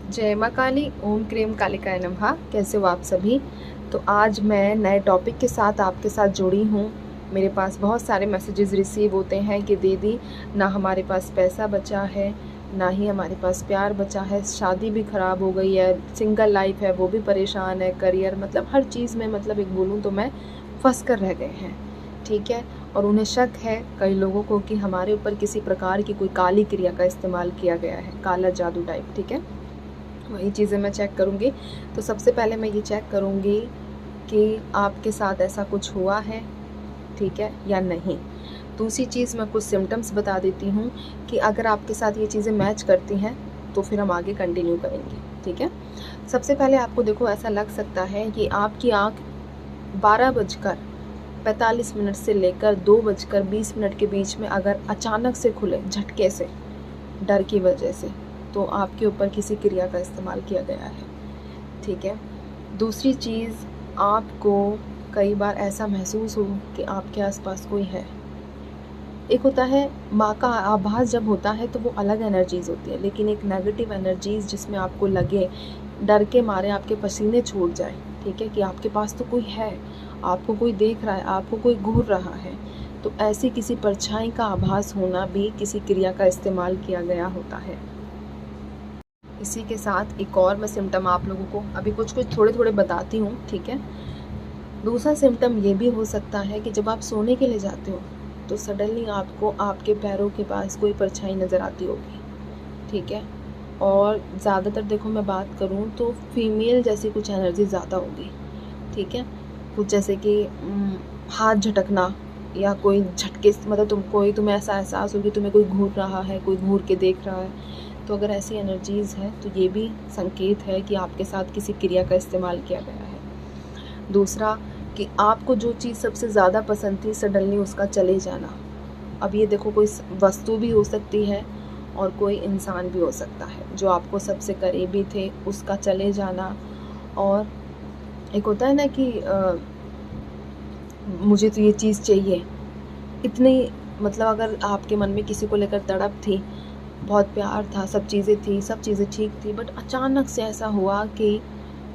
जय माँ काली, ओम क्रीम कालिकाय नमः। कैसे हो आप सभी। तो आज मैं नए टॉपिक के साथ आपके साथ जुड़ी हूँ। मेरे पास बहुत सारे मैसेजेस रिसीव होते हैं कि दीदी ना हमारे पास पैसा बचा है, ना ही हमारे पास प्यार बचा है, शादी भी ख़राब हो गई है, सिंगल लाइफ है वो भी परेशान है, करियर मतलब हर चीज़ में मतलब एक बोलूँ तो मैं फंस कर रह गए हैं। ठीक है। और उन्हें शक है कई लोगों को कि हमारे ऊपर किसी प्रकार की कोई काली क्रिया का इस्तेमाल किया गया है, काला जादू टाइप। ठीक है। वही चीज़ें मैं चेक करूँगी। तो सबसे पहले मैं ये चेक करूँगी कि आपके साथ ऐसा कुछ हुआ है, ठीक है, या नहीं। दूसरी चीज़ मैं कुछ सिम्टम्स बता देती हूँ कि अगर आपके साथ ये चीज़ें मैच करती हैं तो फिर हम आगे कंटिन्यू करेंगे। ठीक है। सबसे पहले आपको देखो ऐसा लग सकता है कि आपकी आँख 12:45 से लेकर 2:20 के बीच में अगर अचानक से खुले झटके से, डर की वजह से, तो आपके ऊपर किसी क्रिया का इस्तेमाल किया गया है। ठीक है। दूसरी चीज़, आपको कई बार ऐसा महसूस हो कि आपके आसपास कोई है। एक होता है माँ का आभास जब होता है तो वो अलग एनर्जीज़ होती है, लेकिन एक नेगेटिव एनर्जीज़ जिसमें आपको लगे, डर के मारे आपके पसीने छूट जाए, ठीक है, कि आपके पास तो कोई है, आपको कोई देख रहा है, आपको कोई घूर रहा है, तो ऐसी किसी परछाई का आभास होना भी किसी क्रिया का इस्तेमाल किया गया होता है। इसी के साथ एक और मैं सिम्टम आप लोगों को अभी कुछ कुछ थोड़े थोड़े बताती हूँ। ठीक है। दूसरा सिम्टम ये भी हो सकता है कि जब आप सोने के लिए जाते हो तो सडनली आपको आपके पैरों के पास कोई परछाई नज़र आती होगी। ठीक है। और ज़्यादातर देखो मैं बात करूँ तो फीमेल जैसी कुछ एनर्जी ज़्यादा होगी। ठीक है। कुछ जैसे कि हाथ झटकना, या कोई झटके मतलब तुम्हें ऐसा एहसास हो कि तुम्हें कोई घूर रहा है, कोई घूर के देख रहा है। तो अगर ऐसी एनर्जीज़ हैं तो ये भी संकेत है कि आपके साथ किसी क्रिया का इस्तेमाल किया गया है। दूसरा कि आपको जो चीज़ सबसे ज़्यादा पसंद थी सडनली उसका चले जाना। अब ये देखो कोई वस्तु भी हो सकती है और कोई इंसान भी हो सकता है, जो आपको सबसे करीबी थे उसका चले जाना। और एक होता है ना कि मुझे तो ये चीज़ चाहिए, इतनी मतलब अगर आपके मन में किसी को लेकर तड़प थी, बहुत प्यार था, सब चीज़ें थी, सब चीज़ें ठीक थी, बट अचानक से ऐसा हुआ कि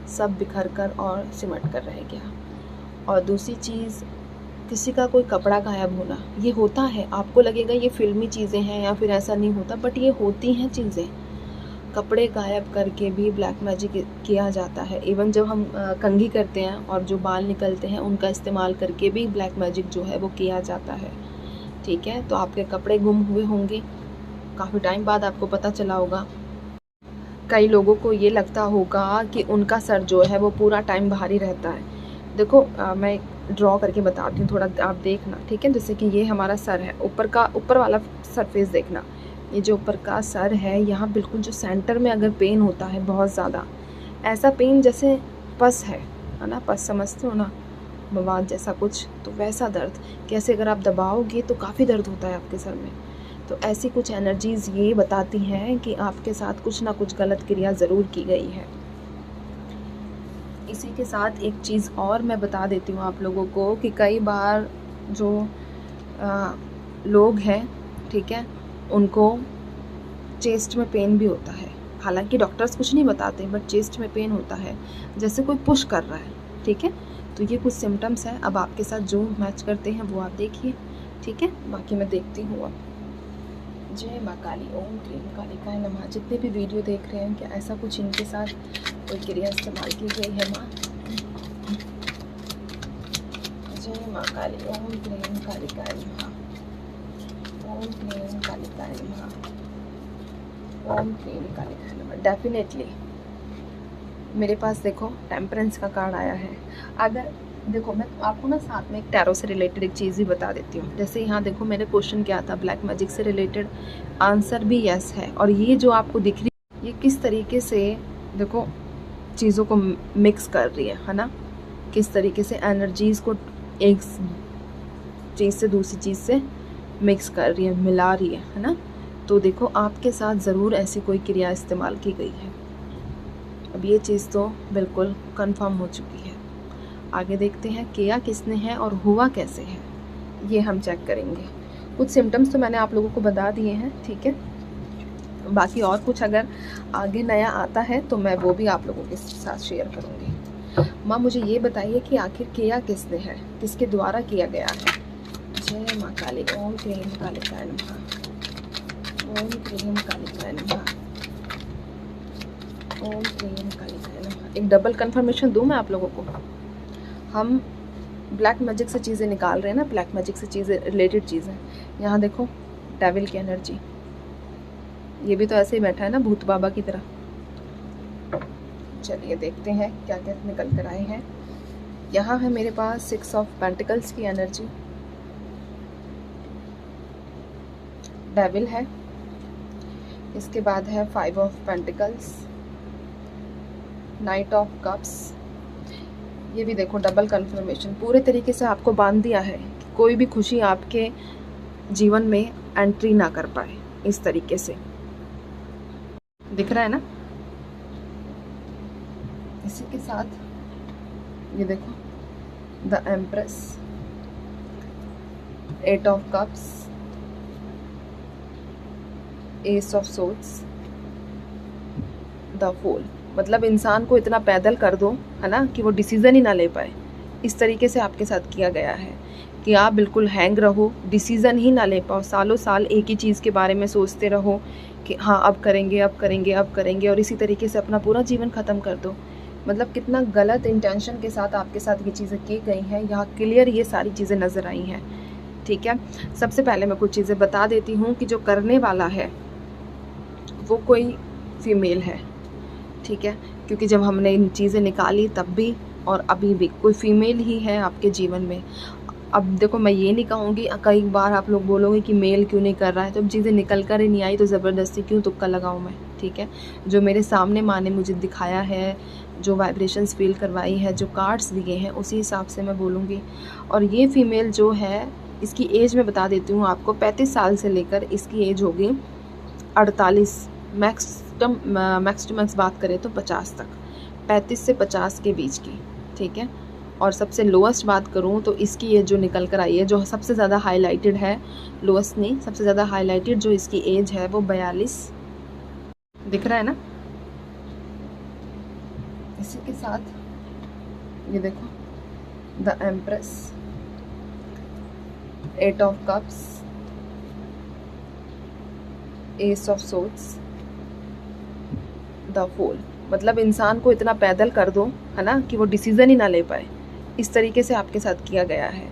सब बिखर कर और सिमट कर रह गया। और दूसरी चीज़, किसी का कोई कपड़ा गायब होना, ये होता है। आपको लगेगा ये फिल्मी चीज़ें हैं या फिर ऐसा नहीं होता, बट ये होती हैं चीज़ें। कपड़े गायब करके भी ब्लैक मैजिक किया जाता है। इवन जब हम कंघी करते हैं और जो बाल निकलते हैं उनका इस्तेमाल करके भी ब्लैक मैजिक जो है वो किया जाता है। ठीक है। तो आपके कपड़े गुम हुए होंगे, काफ़ी टाइम बाद आपको पता चला होगा। कई लोगों को ये लगता होगा कि उनका सर जो है वो पूरा टाइम भारी रहता है। देखो मैं ड्रॉ करके बताती हूँ, थोड़ा आप देखना। ठीक है। जैसे कि ये हमारा सर है, ऊपर वाला सरफेस देखना। ये जो ऊपर का सर है, यहाँ बिल्कुल जो सेंटर में अगर पेन होता है बहुत ज़्यादा, ऐसा पेन जैसे पस है ना, पस समझते हो ना, मवाद जैसा कुछ, तो वैसा दर्द कैसे अगर आप दबाओगे तो काफ़ी दर्द होता है आपके सर में। तो ऐसी कुछ एनर्जीज़ ये बताती हैं कि आपके साथ कुछ ना कुछ गलत क्रिया ज़रूर की गई है। इसी के साथ एक चीज़ और मैं बता देती हूँ आप लोगों को कि कई बार जो लोग हैं, ठीक है, उनको चेस्ट में पेन भी होता है। हालांकि डॉक्टर्स कुछ नहीं बताते, बट चेस्ट में पेन होता है जैसे कोई पुश कर रहा है। ठीक है। तो ये कुछ सिम्टम्स हैं। अब आपके साथ जो मैच करते हैं वो आप देखिए। ठीक है। बाकी मैं देखती हूँ अब। जय माँ काली, ओम क्रीम कालिकाय नमः। जितने भी वीडियो देख रहे हैं, क्या ऐसा कुछ इनके साथ कोई क्रिया इस्तेमाल की गई है माँ? जय माँ काली, ओम क्रीम कालिकाय नमः, ओम क्रीम कालिकाय नमः, ओम क्रीम कालिकाय नमः। डेफिनेटली मेरे पास देखो टेम्परेंस का कार्ड आया है। अगर देखो मैं आपको ना साथ में एक टैरो से रिलेटेड एक चीज़ ही बता देती हूँ। जैसे यहाँ देखो मैंने क्वेश्चन किया था ब्लैक मैजिक से रिलेटेड, आंसर भी यस है। और ये जो आपको दिख रही है, ये किस तरीके से देखो चीज़ों को मिक्स कर रही है ना, किस तरीके से एनर्जीज़ को एक चीज़ से दूसरी चीज़ से मिक्स कर रही है, मिला रही है ना। तो देखो आपके साथ ज़रूर ऐसी कोई क्रिया इस्तेमाल की गई है। अब ये चीज़ तो बिल्कुल कंफर्म हो चुकी है। आगे देखते हैं किया किसने है और हुआ कैसे है, ये हम चेक करेंगे। कुछ सिम्टम्स तो मैंने आप लोगों को बता दिए हैं। ठीक है। बाकी और कुछ अगर आगे नया आता है तो मैं वो भी आप लोगों के साथ शेयर करूँगी। माँ मुझे ये बताइए कि आखिर किया किसने है, किसके द्वारा किया गया है। जय माँ काली। ओम क्लीम कालिकाय नमः। ओम क्लीम कालिकाय नमः। ओम क्लीम कालिकाय नमः। एक डबल कंफर्मेशन दूँ मैं आप लोगों को। हम ब्लैक मैजिक से चीज़ें निकाल रहे हैं ना, ब्लैक मैजिक से चीज़ें रिलेटेड चीज़ें। यहाँ देखो डेविल की एनर्जी, ये भी तो ऐसे ही बैठा है ना भूत बाबा की तरह। चलिए देखते हैं क्या क्या निकल कर आए हैं। यहाँ है मेरे पास 6 ऑफ पेंटिकल्स की एनर्जी, डेविल है। इसके बाद है 5 of pentacles, night of cups. ये भी देखो डबल कंफर्मेशन, पूरे तरीके से आपको बांध दिया है कि कोई भी खुशी आपके जीवन में एंट्री ना कर पाए। इस तरीके से दिख रहा है ना। इसी के साथ ये देखो the empress, 8 of cups, ace of swords, the fool. मतलब इंसान को इतना पैदल कर दो है ना कि वो डिसीज़न ही ना ले पाए। इस तरीके से आपके साथ किया गया है कि आप बिल्कुल हैंग रहो, डिसीज़न ही ना ले पाओ, सालों साल एक ही चीज़ के बारे में सोचते रहो कि हाँ अब करेंगे अब करेंगे अब करेंगे, और इसी तरीके से अपना पूरा जीवन ख़त्म कर दो। मतलब कितना गलत इंटेंशन के साथ आपके साथ ये चीज़ें की गई हैं। यहाँ क्लियर ये सारी चीज़ें नज़र आई हैं। ठीक है, सबसे पहले मैं कुछ चीज़ें बता देती हूँ कि जो करने वाला है वो कोई फीमेल है। ठीक है, क्योंकि जब हमने इन चीज़ें निकाली तब भी और अभी भी कोई फीमेल ही है आपके जीवन में। अब देखो मैं ये नहीं कहूँगी, कई बार आप लोग बोलोगे कि मेल क्यों नहीं कर रहा है, तो अब चीज़ें निकल कर ही नहीं आई तो ज़बरदस्ती क्यों तुक्का लगाऊँ मैं। ठीक है, जो मेरे सामने माँ ने मुझे दिखाया है, जो वाइब्रेशंस फील करवाई है, जो कार्ड्स दिए हैं, उसी हिसाब से मैं बोलूँगी। और ये फीमेल जो है इसकी एज मैं बता देती हूँ आपको, 35 साल से लेकर इसकी एज होगी 48, मैक्स टू मैक्स बात करें तो 50 तक, 35 से 50 के बीच की। ठीक है, और सबसे लोएस्ट बात करूं तो इसकी ये जो निकल कर आई है, जो सबसे ज़्यादा हाईलाइटेड है, लोएस्ट नहीं सबसे ज़्यादा हाईलाइटेड जो इसकी एज है वो 42 दिख रहा है ना। इसी के साथ ये देखो the empress, 8 of cups, ace of swords, the fool. मतलब इंसान को इतना पैदल कर दो है ना कि वो डिसीज़न ही ना ले पाए। इस तरीके से आपके साथ किया गया है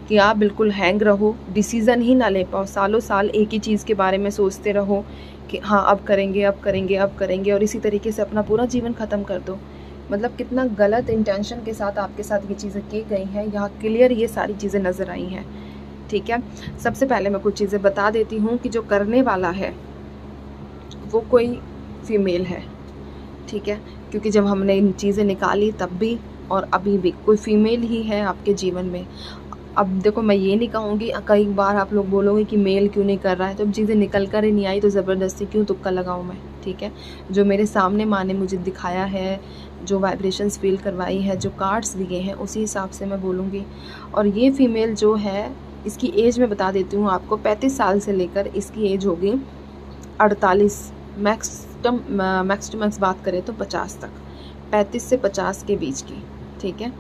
कि आप बिल्कुल हैंग रहो, डिसीज़न ही ना ले पाओ, सालों साल एक ही चीज़ के बारे में सोचते रहो कि हाँ अब करेंगे अब करेंगे अब करेंगे, और इसी तरीके से अपना पूरा जीवन ख़त्म कर दो। मतलब कितना गलत इंटेंशन के साथ आपके साथ ये चीज़ें की गई हैं। यहाँ क्लियर ये सारी चीज़ें नज़र आई हैं। ठीक है, सबसे पहले मैं कुछ चीज़ें बता देती हूँ कि जो करने वाला है वो कोई फीमेल है। ठीक है, क्योंकि जब हमने इन चीज़ें निकाली तब भी और अभी भी कोई फीमेल ही है आपके जीवन में। अब देखो मैं ये नहीं कहूँगी, कई बार आप लोग बोलोगे कि मेल क्यों नहीं कर रहा है, तो अब चीज़ें निकल कर ही नहीं आई तो ज़बरदस्ती क्यों तुक्का लगाऊँ मैं। ठीक है, जो मेरे सामने माँ ने मुझे दिखाया है, जो वाइब्रेशंस फील करवाई है, जो कार्ड्स दिए हैं, उसी हिसाब से मैं बोलूँगी। और ये फीमेल जो है इसकी एज मैं बता देती हूँ आपको, 35 साल से लेकर इसकी एज होगी 48, मैक्स टू मैक्स बात करें तो 50 तक, 35 से 50 के बीच की। ठीक है,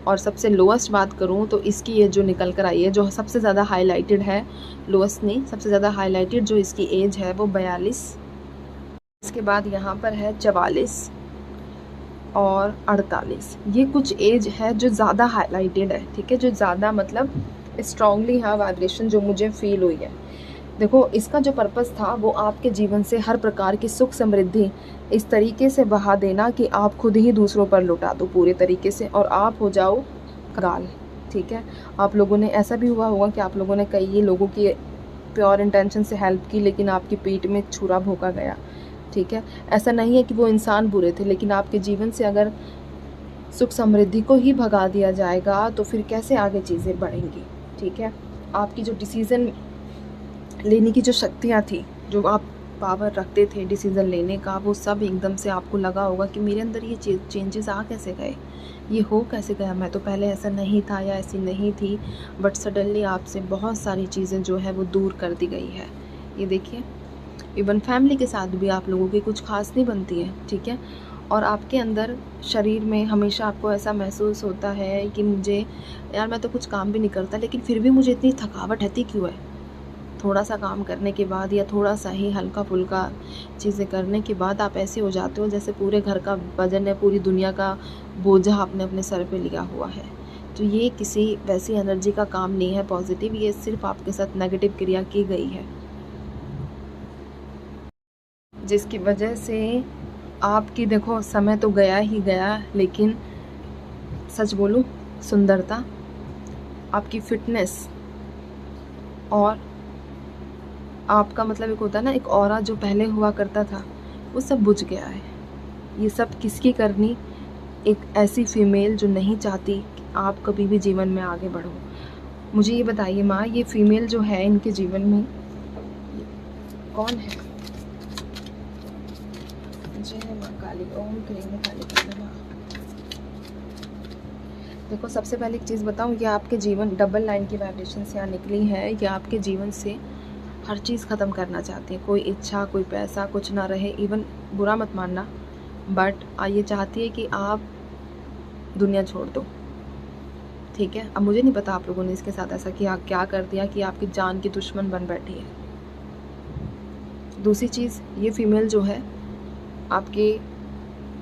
और सबसे लोएस्ट बात करूं तो इसकी ये जो निकल कर आई है, जो सबसे ज़्यादा हाईलाइटेड है, लोएस्ट नहीं सबसे ज़्यादा हाईलाइटेड जो इसकी एज है वो 42। इसके बाद यहाँ पर है 44 और 48। ये कुछ एज है जो ज़्यादा हाईलाइटेड है। ठीक है, जो ज़्यादा मतलब स्ट्रॉन्गली है वाइब्रेशन जो मुझे फील हुई है। देखो इसका जो पर्पस था वो आपके जीवन से हर प्रकार की सुख समृद्धि इस तरीके से बहा देना कि आप खुद ही दूसरों पर लुटा दो पूरे तरीके से, और आप हो जाओ कंगाल। ठीक है, आप लोगों ने ऐसा भी हुआ होगा कि आप लोगों ने कई लोगों की प्योर इंटेंशन से हेल्प की, लेकिन आपकी पीठ में छुरा भोंका गया। ठीक है, ऐसा नहीं है कि वो इंसान बुरे थे, लेकिन आपके जीवन से अगर सुख समृद्धि को ही भगा दिया जाएगा तो फिर कैसे आगे चीज़ें बढ़ेंगी। ठीक है, आपकी जो डिसीज़न लेने की जो शक्तियाँ थी, जो आप पावर रखते थे डिसीज़न लेने का, वो सब एकदम से आपको लगा होगा कि मेरे अंदर ये चेंजेस आ कैसे गए, ये हो कैसे गया, मैं तो पहले ऐसा नहीं था या ऐसी नहीं थी, बट सडनली आपसे बहुत सारी चीज़ें जो है वो दूर कर दी गई है। ये देखिए इवन फैमिली के साथ भी आप लोगों की कुछ खास नहीं बनती है, ठीक है। और आपके अंदर शरीर में हमेशा आपको ऐसा महसूस होता है कि मुझे यार मैं तो कुछ काम भी नहीं करता लेकिन फिर भी मुझे इतनी थकावट रहती क्यों है। थोड़ा सा काम करने के बाद या थोड़ा सा ही हल्का फुल्का चीज़ें करने के बाद आप ऐसे हो जाते हो जैसे पूरे घर का वजन है, पूरी दुनिया का बोझा आपने अपने सर पे लिया हुआ है। तो ये किसी वैसी एनर्जी का काम नहीं है पॉजिटिव, ये सिर्फ आपके साथ नेगेटिव क्रिया की गई है, जिसकी वजह से आपकी देखो समय तो गया ही गया, लेकिन सच बोलूं सुंदरता, आपकी फिटनेस और आपका मतलब एक होता है ना एक ऑरा जो पहले हुआ करता था वो सब बुझ गया है। ये सब किसकी करनी, एक ऐसी फीमेल जो नहीं चाहती कि आप कभी भी जीवन में आगे बढ़ो। मुझे ये बताइए माँ, ये फीमेल जो है इनके जीवन में कौन है? जय माँ काली, ओम क्लीं काली नमः। देखो सबसे पहले एक चीज़ बताऊँ, ये आपके जीवन डबल लाइन की वाइब्रेशन से यहाँ निकली है। ये आपके जीवन से हर चीज़ ख़त्म करना चाहती है, कोई इच्छा कोई पैसा कुछ ना रहे। इवन बुरा मत मानना, बट ये चाहती है कि आप दुनिया छोड़ दो, ठीक है। अब मुझे नहीं पता आप लोगों ने इसके साथ ऐसा क्या कर दिया कि आपकी जान की दुश्मन बन बैठी है। दूसरी चीज़, ये फीमेल जो है आपकी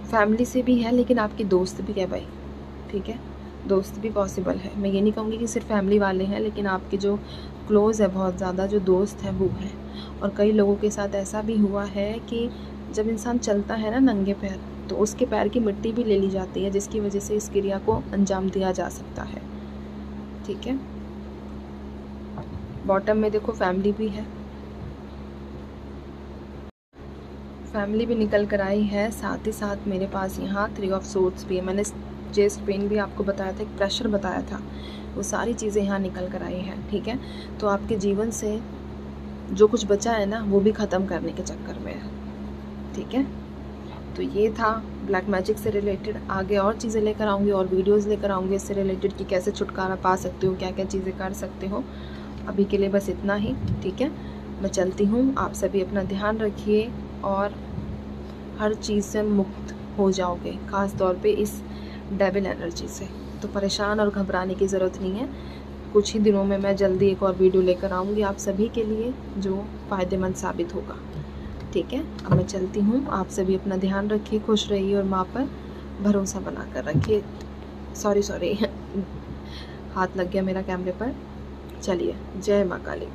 फैमिली से भी है लेकिन आपकी दोस्त भी है भाई, ठीक है। दोस्त भी पॉसिबल है, मैं ये नहीं कहूँगी कि सिर्फ फैमिली वाले हैं, लेकिन आपके जो क्लोज़ है बहुत ज़्यादा जो दोस्त है वो है। और कई लोगों के साथ ऐसा भी हुआ है कि जब इंसान चलता है ना नंगे पैर, तो उसके पैर की मिट्टी भी ले ली जाती है, जिसकी वजह से इस क्रिया को अंजाम दिया जा सकता है, ठीक है। बॉटम में देखो फैमिली भी है, फैमिली भी निकल कर आई है। साथ ही साथ मेरे पास यहाँ 3 ऑफ सोर्ड्स भी है। मैंने चेस्ट पेन भी आपको बताया था, एक प्रेशर बताया था, वो सारी चीज़ें यहाँ निकल कर आई हैं, ठीक है। तो आपके जीवन से जो कुछ बचा है ना वो भी ख़त्म करने के चक्कर में है, ठीक है। तो ये था ब्लैक मैजिक से रिलेटेड। आगे और चीज़ें लेकर आऊँगी और वीडियोज़ लेकर आऊँगी इससे रिलेटेड कि कैसे छुटकारा पा सकते हो, क्या क्या चीज़ें कर सकते हो। अभी के लिए बस इतना ही, ठीक है। मैं चलती हूँ, आप सभी अपना ध्यान रखिए और हर चीज़ से मुक्त हो जाओगे, ख़ास तौर पे इस डेविल एनर्जी से। तो परेशान और घबराने की ज़रूरत नहीं है। कुछ ही दिनों में मैं जल्दी एक और वीडियो लेकर आऊँगी आप सभी के लिए जो फ़ायदेमंद साबित होगा, ठीक है। अब मैं चलती हूँ, आप सभी अपना ध्यान रखिए, खुश रहिए और माँ पर भरोसा बना कर रखिए। सॉरी हाथ लग गया मेरा कैमरे पर। चलिए, जय माँ काली।